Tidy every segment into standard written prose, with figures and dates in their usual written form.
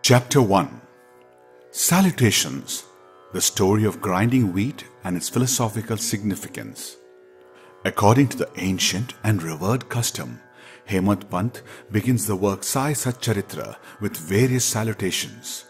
Chapter 1. Salutations. The story of grinding wheat and its philosophical significance. According to the ancient and revered custom, Hemant Pant begins the work Sai Satcharith with various salutations.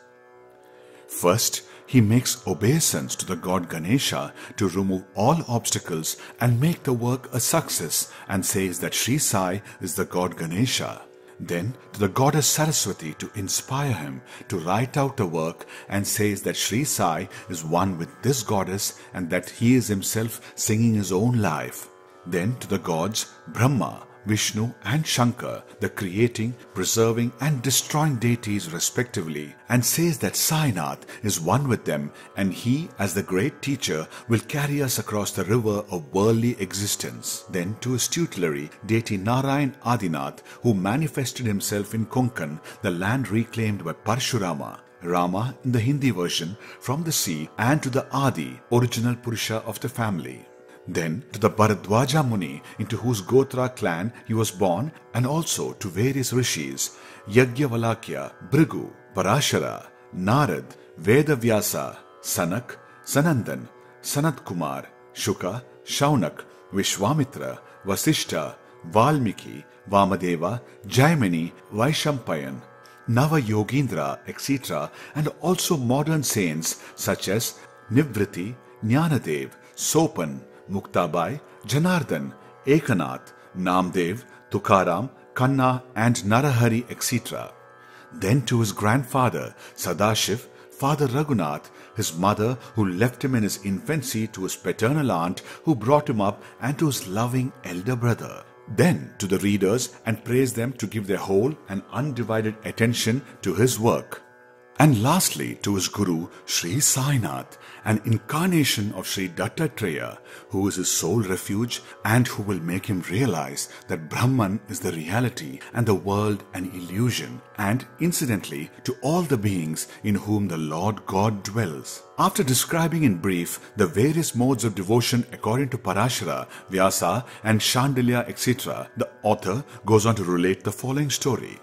First, he makes obeisance to the god Ganesha to remove all obstacles and make the work a success, and says that Sri Sai is the god Ganesha. Then to the goddess Saraswati to inspire him to write out the work, and says that Sri Sai is one with this goddess and that he is himself singing his own life. Then to the gods Brahma, Vishnu and Shankar, the creating, preserving and destroying deities respectively, and says that Sainath is one with them, and he as the great teacher will carry us across the river of worldly existence. Then to his tutelary, deity Narayan Adinath, who manifested himself in Konkan, the land reclaimed by Parshurama, Rama in the Hindi version, from the sea, and to the Adi, original Purusha of the family. Then to the Bharadwaja Muni, into whose Gotra clan he was born, and also to various rishis, Yajnavalakya, Bhrigu, Parashara, Narad, Vedavyasa, Sanak, Sanandan, Sanat Kumar, Shuka, Shaunak, Vishwamitra, Vasishta, Valmiki, Vamadeva, Jaimini, Vaishampayan, Nava Yogindra, etc., and also modern saints such as Nivriti, Jnanadev, Sopan, Muktabai, Janardhan, Ekanath, Namdev, Tukaram, Kanna and Narahari, etc. Then to his grandfather Sadashiv, Father Raghunath, his mother who left him in his infancy, to his paternal aunt who brought him up, and to his loving elder brother. Then to the readers, and praise them to give their whole and undivided attention to his work. And lastly to his Guru Sri Sainath, an incarnation of Sri Dattatreya, who is his sole refuge and who will make him realize that Brahman is the reality and the world an illusion, and incidentally to all the beings in whom the Lord God dwells. After describing in brief the various modes of devotion according to Parashara, Vyasa and Shandilya, etc., the author goes on to relate the following story.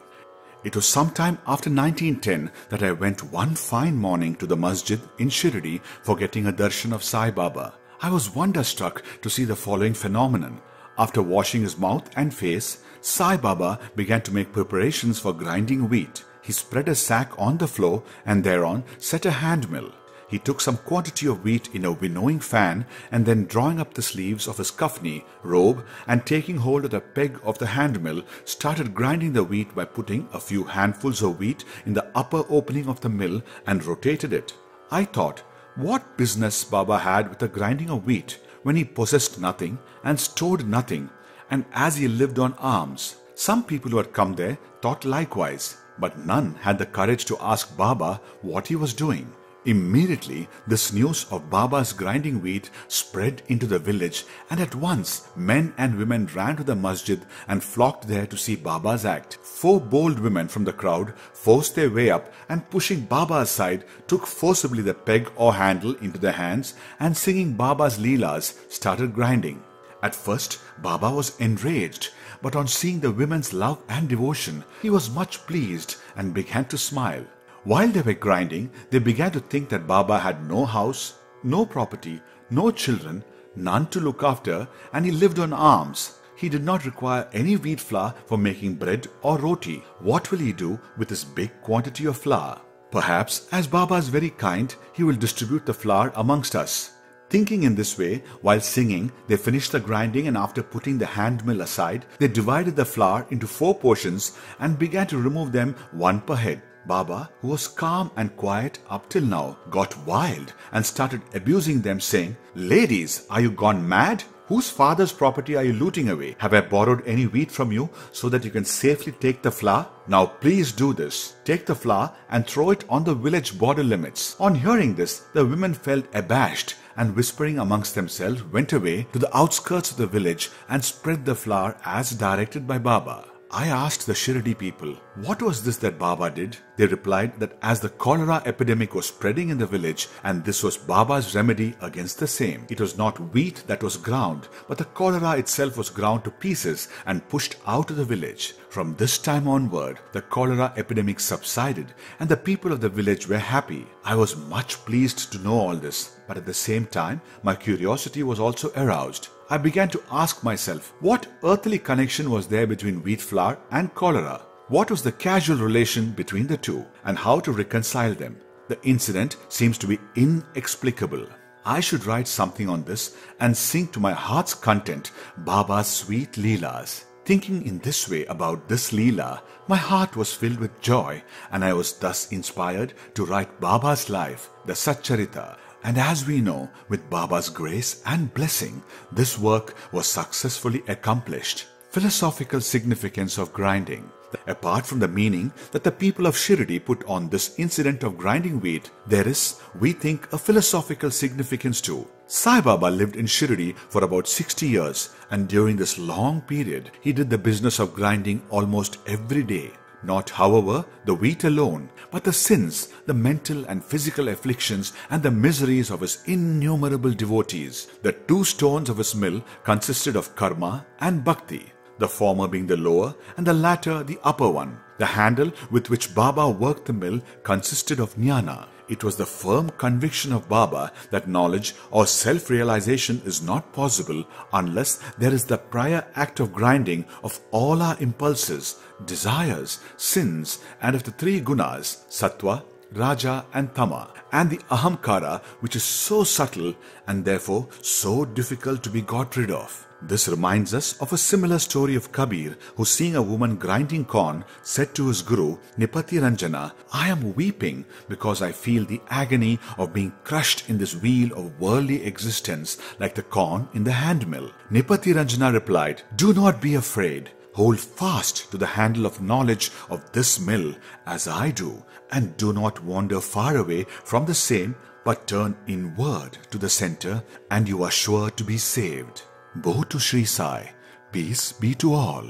It was sometime after 1910 that I went one fine morning to the masjid in Shirdi for getting a darshan of Sai Baba. I was wonderstruck to see the following phenomenon. After washing his mouth and face, Sai Baba began to make preparations for grinding wheat. He spread a sack on the floor and thereon set a hand mill. He took some quantity of wheat in a winnowing fan, and then drawing up the sleeves of his kafni, robe, and taking hold of the peg of the hand mill, started grinding the wheat by putting a few handfuls of wheat in the upper opening of the mill and rotated it. I thought, what business Baba had with the grinding of wheat when he possessed nothing and stored nothing, and as he lived on alms. Some people who had come there thought likewise, but none had the courage to ask Baba what he was doing. Immediately, this news of Baba's grinding wheat spread into the village, and at once men and women ran to the masjid and flocked there to see Baba's act. 4 bold women from the crowd forced their way up, and pushing Baba aside, took forcibly the peg or handle into their hands, and singing Baba's leelas, started grinding. At first, Baba was enraged, but on seeing the women's love and devotion, he was much pleased and began to smile. While they were grinding, they began to think that Baba had no house, no property, no children, none to look after, and he lived on alms. He did not require any wheat flour for making bread or roti. What will he do with this big quantity of flour? Perhaps, as Baba is very kind, he will distribute the flour amongst us. Thinking in this way, while singing, they finished the grinding, and after putting the hand mill aside, they divided the flour into 4 portions and began to remove them one per head. Baba, who was calm and quiet up till now, got wild and started abusing them, saying, "Ladies, are you gone mad? Whose father's property are you looting away? Have I borrowed any wheat from you so that you can safely take the flour? Now please do this. Take the flour and throw it on the village border limits." On hearing this, the women felt abashed, and whispering amongst themselves went away to the outskirts of the village and spread the flour as directed by Baba. I asked the Shirdi people, what was this that Baba did? They replied that as the cholera epidemic was spreading in the village, and this was Baba's remedy against the same. It was not wheat that was ground, but the cholera itself was ground to pieces and pushed out of the village. From this time onward, the cholera epidemic subsided and the people of the village were happy. I was much pleased to know all this, but at the same time, my curiosity was also aroused. I began to ask myself, what earthly connection was there between wheat flour and cholera? What was the causal relation between the two, and how to reconcile them? The incident seems to be inexplicable. I should write something on this and sing to my heart's content Baba's sweet Leelas. Thinking in this way about this Leela, my heart was filled with joy, and I was thus inspired to write Baba's life, the Satcharitha. And as we know, with Baba's grace and blessing, this work was successfully accomplished. Philosophical significance of grinding. Apart from the meaning that the people of Shirdi put on this incident of grinding wheat, there is, we think, a philosophical significance too. Sai Baba lived in Shirdi for about 60 years, and during this long period, he did the business of grinding almost every day. Not, however, the wheat alone, but the sins, the mental and physical afflictions, and the miseries of his innumerable devotees. The two stones of his mill consisted of karma and bhakti, the former being the lower and the latter the upper one. The handle with which Baba worked the mill consisted of jnana. It was the firm conviction of Baba that knowledge or self-realization is not possible unless there is the prior act of grinding of all our impulses, desires, sins, and of the three gunas, sattva, raja and tama, and the ahamkara, which is so subtle and therefore so difficult to be got rid of. This reminds us of a similar story of Kabir, who, seeing a woman grinding corn, said to his guru, Nipati Ranjana, I am weeping because I feel the agony of being crushed in this wheel of worldly existence like the corn in the hand mill. Nipati Ranjana replied, Do not be afraid. Hold fast to the handle of knowledge of this mill as I do, and do not wander far away from the same, but turn inward to the center, and you are sure to be saved. Bow to Sri Sai. Peace be to all.